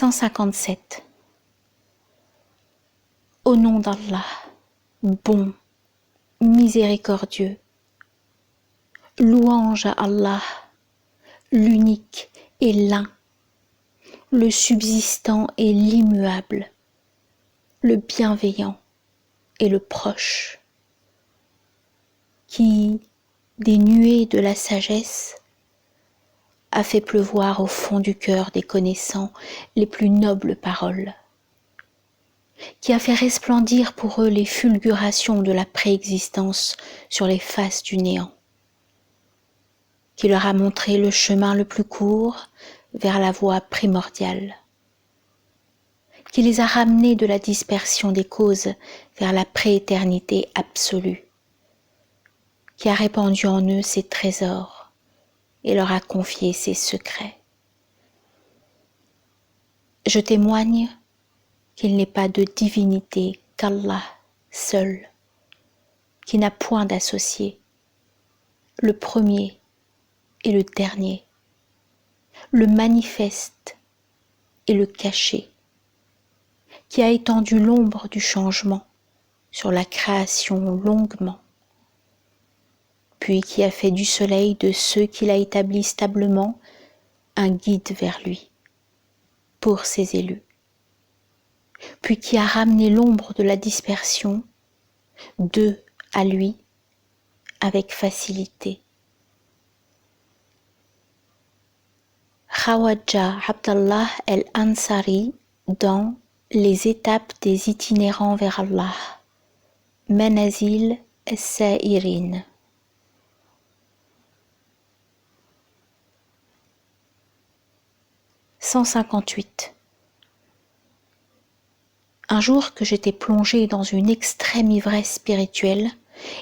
157. Au nom d'Allah, bon, miséricordieux, louange à Allah, l'unique et l'un, le subsistant et l'immuable, le bienveillant et le proche, qui, des nuées de la sagesse, a fait pleuvoir au fond du cœur des connaissants les plus nobles paroles, qui a fait resplendir pour eux les fulgurations de la préexistence sur les faces du néant, qui leur a montré le chemin le plus court vers la voie primordiale, qui les a ramenés de la dispersion des causes vers la prééternité absolue, qui a répandu en eux ses trésors et leur a confié ses secrets. Je témoigne qu'il n'est pas de divinité qu'Allah seul, qui n'a point d'associé, le premier et le dernier, le manifeste et le caché, qui a étendu l'ombre du changement sur la création longuement, puis qui a fait du soleil de ceux qu'il a établis stablement un guide vers lui, pour ses élus, puis qui a ramené l'ombre de la dispersion d'eux à lui avec facilité. Khawaja Abdallah el-Ansari dans Les étapes des itinérants vers Allah, Manazil es-Sa'irin. « 158. Un jour que j'étais plongée dans une extrême ivresse spirituelle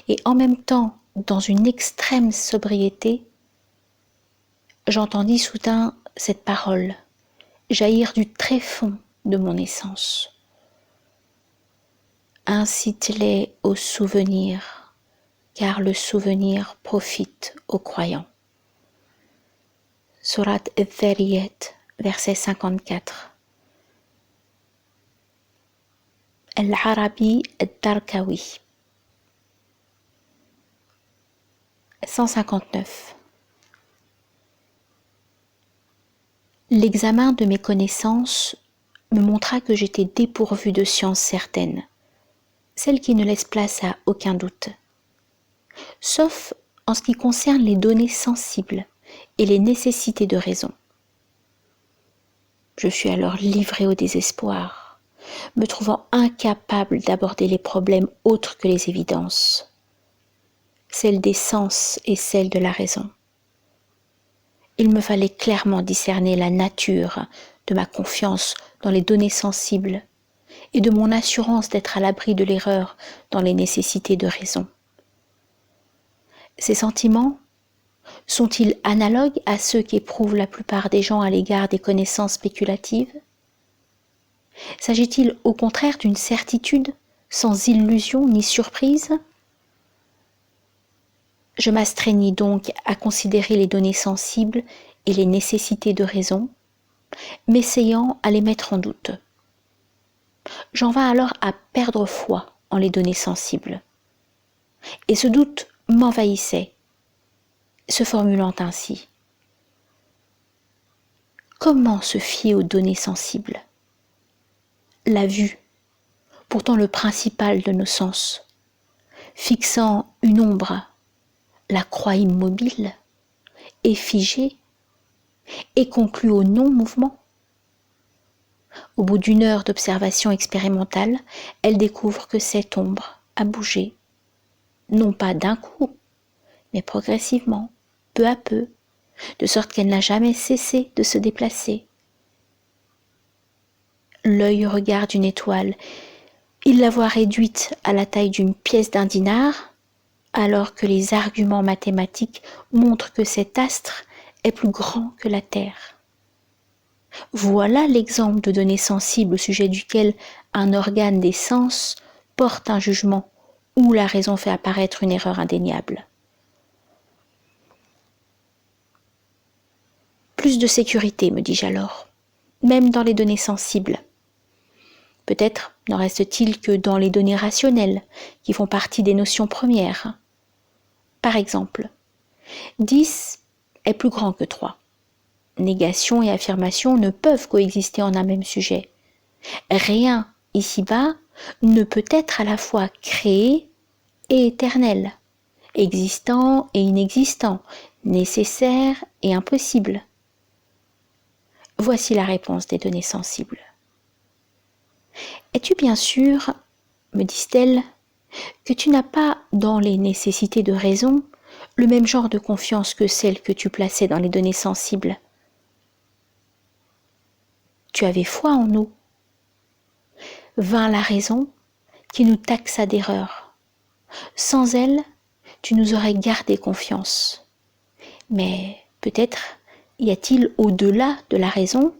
et en même temps dans une extrême sobriété, j'entendis soudain cette parole jaillir du tréfonds de mon essence. Incite-les au souvenir, car le souvenir profite aux croyants. Surat Al-Dhariyat, verset 54. Al-Arabi Al-Darkawi. 159. L'examen de mes connaissances me montra que j'étais dépourvue de science certaine, celle qui ne laisse place à aucun doute, sauf en ce qui concerne les données sensibles et les nécessités de raison. Je fus alors livrée au désespoir, me trouvant incapable d'aborder les problèmes autres que les évidences, celles des sens et celles de la raison. Il me fallait clairement discerner la nature de ma confiance dans les données sensibles et de mon assurance d'être à l'abri de l'erreur dans les nécessités de raison. Ces sentiments sont-ils analogues à ceux qu'éprouvent la plupart des gens à l'égard des connaissances spéculatives? S'agit-il au contraire d'une certitude sans illusion ni surprise? Je m'astreignis donc à considérer les données sensibles et les nécessités de raison, m'essayant à les mettre en doute. J'en vins alors à perdre foi en les données sensibles. Et ce doute m'envahissait, se formulant ainsi. Comment se fier aux données sensibles? La vue, pourtant le principal de nos sens, fixant une ombre, la croix immobile et figée et conclut au non-mouvement. Au bout d'une heure d'observation expérimentale, elle découvre que cette ombre a bougé, non pas d'un coup, mais progressivement, peu à peu, de sorte qu'elle n'a jamais cessé de se déplacer. L'œil regarde une étoile, il la voit réduite à la taille d'une pièce d'un dinar, alors que les arguments mathématiques montrent que cet astre est plus grand que la Terre. Voilà l'exemple de données sensibles au sujet duquel un organe des sens porte un jugement où la raison fait apparaître une erreur indéniable. Plus de sécurité, me dis-je alors. même dans les données sensibles. Peut-être n'en reste-t-il que dans les données rationnelles, qui font partie des notions premières. Par exemple, 10 est plus grand que 3. Négation et affirmation ne peuvent coexister en un même sujet. Rien, ici-bas, ne peut être à la fois créé et éternel, existant et inexistant, nécessaire et impossible. Voici la réponse des données sensibles. Es-tu bien sûr, me disent-elles, que tu n'as pas dans les nécessités de raison le même genre de confiance que celle que tu plaçais dans les données sensibles? Tu avais foi en nous. Vint la raison qui nous taxa d'erreur. Sans elle, tu nous aurais gardé confiance. Mais peut-être y a-t-il au-delà de la raison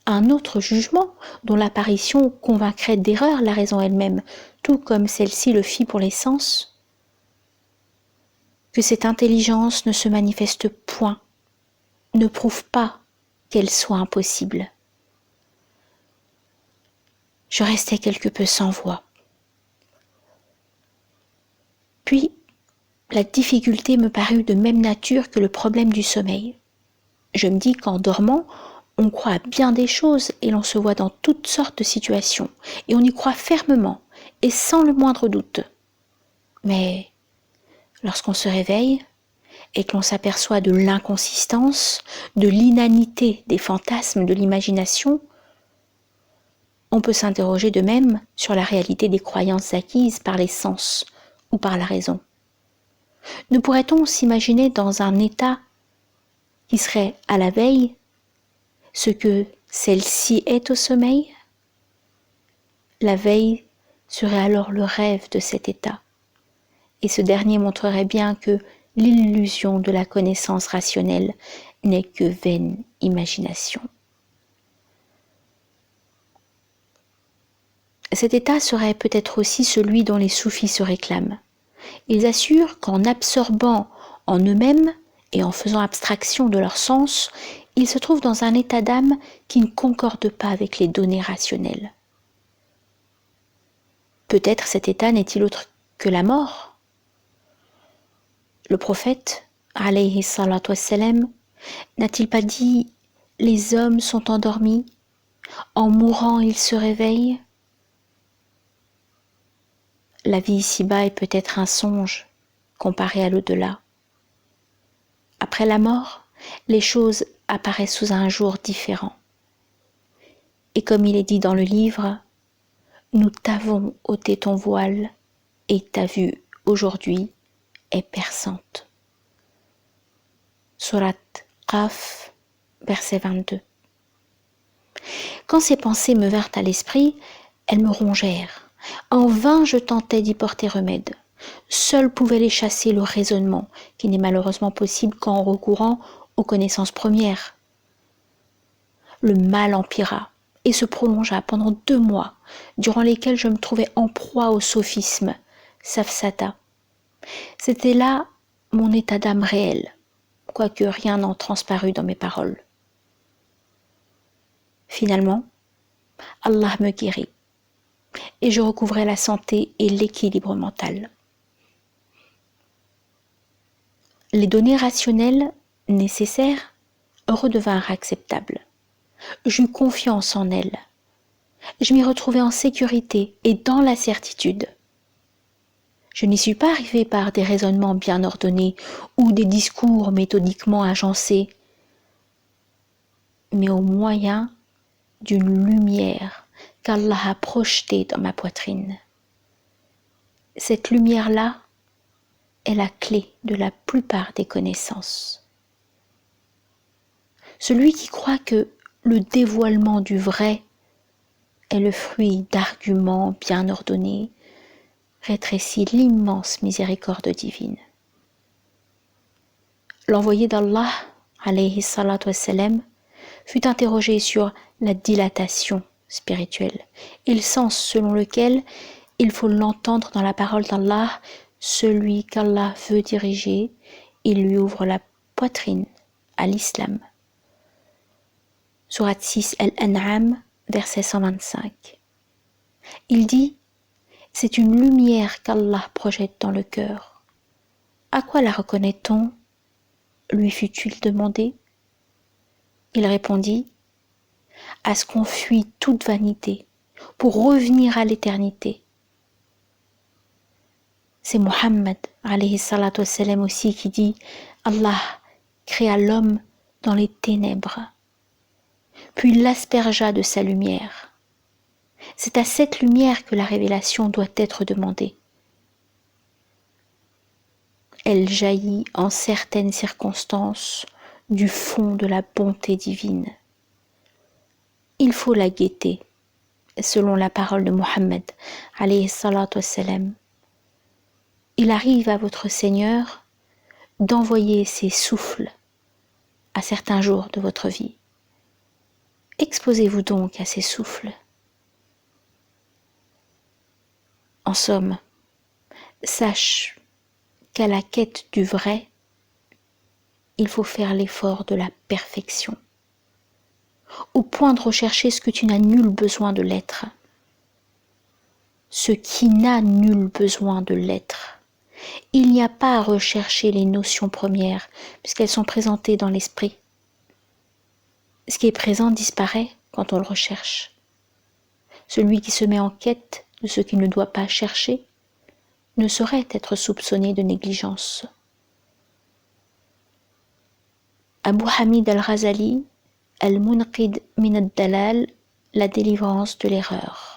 un autre jugement dont l'apparition convaincrait d'erreur la raison elle-même, tout comme celle-ci le fit pour les sens? Que cette intelligence ne se manifeste point, ne prouve pas qu'elle soit impossible. Je restais quelque peu sans voix. Puis, la difficulté me parut de même nature que le problème du sommeil. Je me dis qu'en dormant, on croit à bien des choses et l'on se voit dans toutes sortes de situations, et on y croit fermement et sans le moindre doute. Mais lorsqu'on se réveille et que l'on s'aperçoit de l'inconsistance, de l'inanité des fantasmes de l'imagination, on peut s'interroger de même sur la réalité des croyances acquises par les sens ou par la raison. Ne pourrait-on s'imaginer dans un état qui serait à la veille ce que celle-ci est au sommeil? La veille serait alors le rêve de cet état, et ce dernier montrerait bien que l'illusion de la connaissance rationnelle n'est que vaine imagination. Cet état serait peut-être aussi celui dont les soufis se réclament. Ils assurent qu'en absorbant en eux-mêmes et en faisant abstraction de leur sens, ils se trouvent dans un état d'âme qui ne concorde pas avec les données rationnelles. Peut-être cet état n'est-il autre que la mort? Le prophète, alayhi salatu wassalam, n'a-t-il pas dit « Les hommes sont endormis, en mourant ils se réveillent » La vie ici-bas est peut-être un songe comparé à l'au-delà. Après la mort, les choses apparaissent sous un jour différent. Et comme il est dit dans le livre, nous t'avons ôté ton voile et ta vue aujourd'hui est perçante. Surat Qaf, verset 22. Quand ces pensées me vinrent à l'esprit, elles me rongèrent. En vain je tentais d'y porter remède. Seul pouvait les chasser le raisonnement, qui n'est malheureusement possible qu'en recourant aux connaissances premières. Le mal empira et se prolongea pendant 2 mois, durant lesquels je me trouvais en proie au sophisme, safsata. C'était là mon état d'âme réel, quoique rien n'en transparût dans mes paroles. Finalement, Allah me guérit, et je recouvrai la santé et l'équilibre mental. Les données rationnelles nécessaires redevinrent acceptables. J'eus confiance en elles. Je m'y retrouvai en sécurité et dans la certitude. Je n'y suis pas arrivée par des raisonnements bien ordonnés ou des discours méthodiquement agencés, mais au moyen d'une lumière qu'Allah a projetée dans ma poitrine. Cette lumière-là est la clé de la plupart des connaissances. Celui qui croit que le dévoilement du vrai est le fruit d'arguments bien ordonnés rétrécit l'immense miséricorde divine. L'envoyé d'Allah, alayhi salatu wassalam, fut interrogé sur la dilatation spirituelle et le sens selon lequel il faut l'entendre dans la parole d'Allah. Celui qu'Allah veut diriger, il lui ouvre la poitrine à l'islam. Sourate 6 Al-An'am, verset 125. Il dit, c'est une lumière qu'Allah projette dans le cœur. À quoi la reconnaît-on? Lui fut-il demandé. Il répondit, à ce qu'on fuit toute vanité pour revenir à l'éternité. C'est Muhammad alayhi salatu wassalam aussi qui dit, Allah créa l'homme dans les ténèbres, puis l'aspergea de sa lumière. C'est à cette lumière que la révélation doit être demandée. Elle jaillit en certaines circonstances du fond de la bonté divine. Il faut la guetter, selon la parole de Muhammad alayhi salatu wassalam. Il arrive à votre Seigneur d'envoyer ses souffles à certains jours de votre vie. Exposez-vous donc à ces souffles. En somme, sache qu'à la quête du vrai, il faut faire l'effort de la perfection, au point de rechercher ce que tu n'as nul besoin de l'être, ce qui n'a nul besoin de l'être. Il n'y a pas à rechercher les notions premières, puisqu'elles sont présentées dans l'esprit. Ce qui est présent disparaît quand on le recherche. Celui qui se met en quête de ce qu'il ne doit pas chercher ne saurait être soupçonné de négligence. Abu Hamid al-Ghazali, Al-Munqid min ad-Dalal, la délivrance de l'erreur.